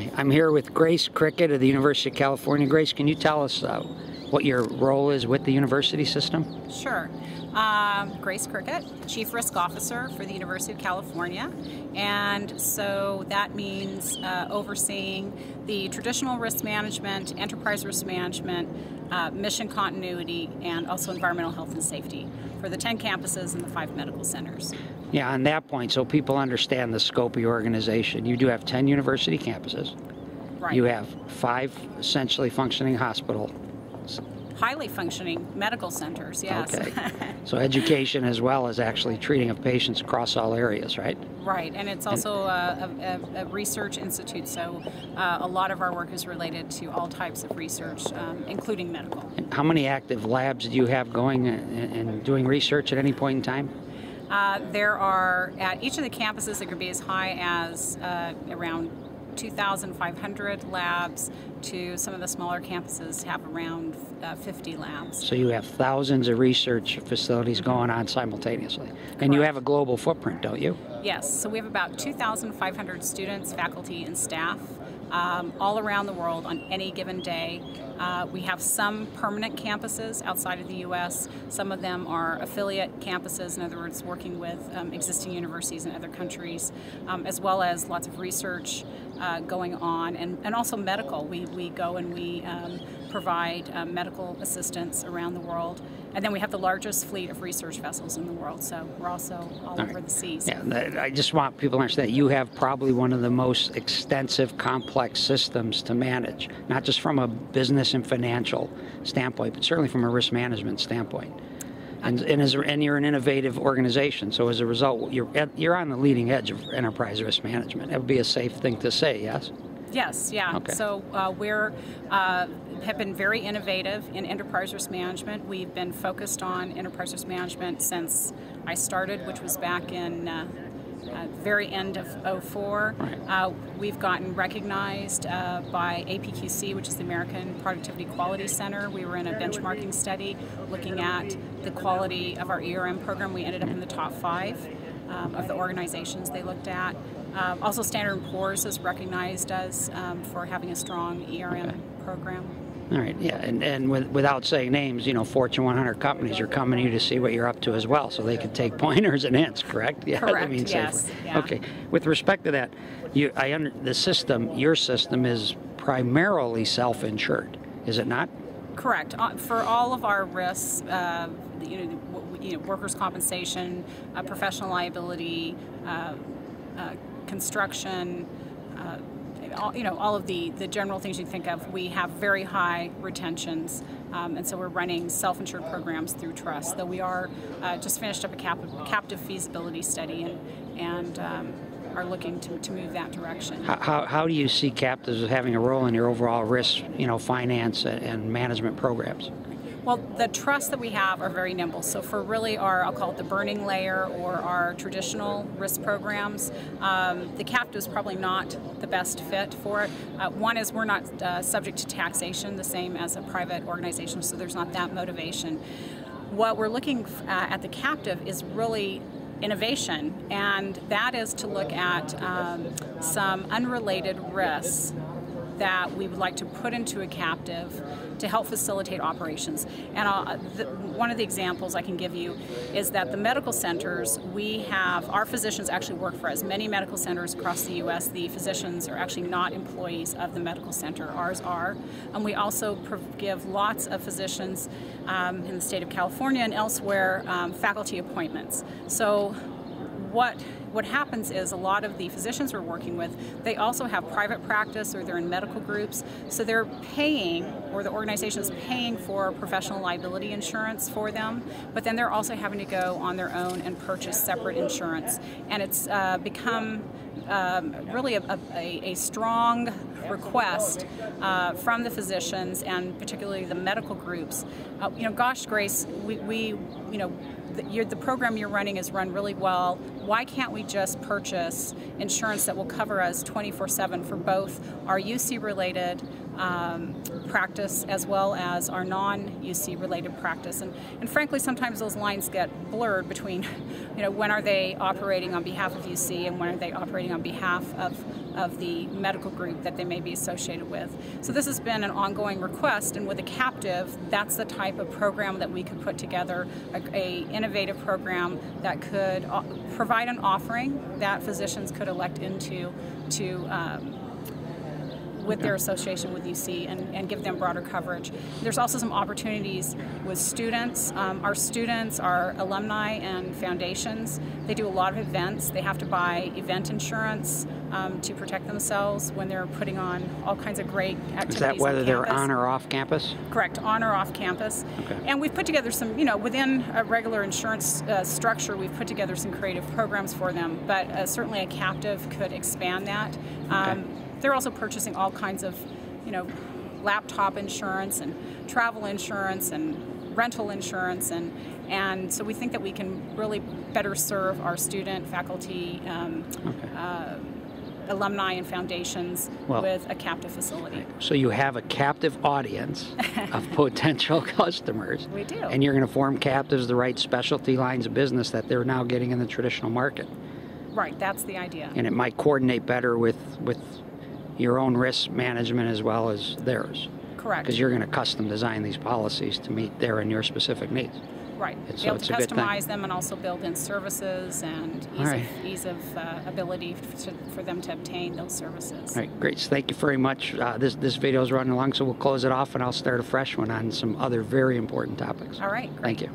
Hi, I'm here with Grace Cricket of the University of California. Grace, can you tell us what your role is with the university system? Sure. Grace Cricket, Chief Risk Officer for the University of California, and so that means overseeing the traditional risk management, enterprise risk management, mission continuity, and also environmental health and safety for the 10 campuses and the 5 medical centers. Yeah, on that point, so people understand the scope of your organization, you do have 10 university campuses. Right. You have 5 essentially functioning hospitals. Highly functioning medical centers, yes. Okay. So education as well as actually treating of patients across all areas, right? Right, and it's also a research institute, so a lot of our work is related to all types of research, including medical. And how many active labs do you have going and doing research at any point in time? There are, at each of the campuses, there could be as high as around 2,500 labs to some of the smaller campuses have around 50 labs. So you have thousands of research facilities going on simultaneously. Correct. And you have a global footprint, don't you? Yes, so we have about 2,500 students, faculty, and staff all around the world on any given day. We have some permanent campuses outside of the U.S. Some of them are affiliate campuses, in other words, working with existing universities in other countries, as well as lots of research going on, and also medical. We go and we provide medical assistance around the world. And then we have the largest fleet of research vessels in the world, so we're also all over the seas. Yeah, I just want people to understand that you have probably one of the most extensive, complex systems to manage, not just from a business and financial standpoint, but certainly from a risk management standpoint. And you're an innovative organization, so as a result, you're on the leading edge of enterprise risk management. That would be a safe thing to say, yes? Yes, yeah. Okay. So we're have been very innovative in enterprise risk management. We've been focused on enterprise risk management since I started, which was back in very end of '04. Right. We've gotten recognized by APQC, which is the American Productivity Quality Center. We were in a benchmarking study looking at the quality of our ERM program. We ended up in the top 5 of the organizations they looked at. Also, Standard & Poor's has recognized us for having a strong ERM program. All right, yeah, and without saying names, you know, Fortune 100 companies are coming to you to see what you're up to as well, so they can take pointers and hints, correct? Yeah, correct, I mean, yes. Yeah. Okay, with respect to that, the system, your system is primarily self-insured, is it not? Correct. For all of our risks, workers' compensation, professional liability, construction, all of the general things you think of, we have very high retentions, and so we're running self-insured programs through trust, though we are just finished up a captive feasibility study and are looking to move that direction. How do you see captives having a role in your overall risk, finance and management programs? Well, the trusts that we have are very nimble. So for really I'll call it the burning layer or our traditional risk programs, the captive is probably not the best fit for it. One is we're not subject to taxation the same as a private organization, so there's not that motivation. What we're looking at the captive is really innovation, and that is to look at some unrelated risks that we would like to put into a captive to help facilitate operations. And one of the examples I can give you is that the medical centers, our physicians actually work for as many medical centers across the U.S. The physicians are actually not employees of the medical center, ours are. And we also give lots of physicians in the state of California and elsewhere faculty appointments. So what happens is a lot of the physicians we're working with, they also have private practice or they're in medical groups, so they're paying, or the organization is paying for professional liability insurance for them, but then they're also having to go on their own and purchase separate insurance. And it's become really a strong request from the physicians and particularly the medical groups. Gosh, Grace, the program you're running is run really well. Why can't we just purchase insurance that will cover us 24/7 for both our UC-related practice as well as our non-UC related practice? And frankly, sometimes those lines get blurred between, when are they operating on behalf of UC and when are they operating on behalf of of the medical group that they may be associated with. So this has been an ongoing request, and with a captive, that's the type of program that we could put together, a innovative program that could provide an offering that physicians could elect into with their association with UC and give them broader coverage. There's also some opportunities with students. Our students are alumni and foundations. They do a lot of events. They have to buy event insurance to protect themselves when they're putting on all kinds of great activities. Is that whether they're campus. on or off campus? Correct, on or off campus. Okay. And we've put together some, within a regular insurance structure, we've put together some creative programs for them, but certainly a captive could expand that. Okay. They're also purchasing all kinds of, laptop insurance and travel insurance and rental insurance, and so we think that we can really better serve our student, faculty, alumni, and foundations with a captive facility. So you have a captive audience of potential customers. We do. And you're going to form captives, the right specialty lines of business that they're now getting in the traditional market. Right, that's the idea. And it might coordinate better with your own risk management as well as theirs. Correct. Because you're going to custom design these policies to meet their and your specific needs. Right. So be able it's to a good thing. customize them and also build in services and ease of ability for them to obtain those services. All right, great. So thank you very much. This video is running along, so we'll close it off and I'll start a fresh one on some other very important topics. All right, great. Thank you.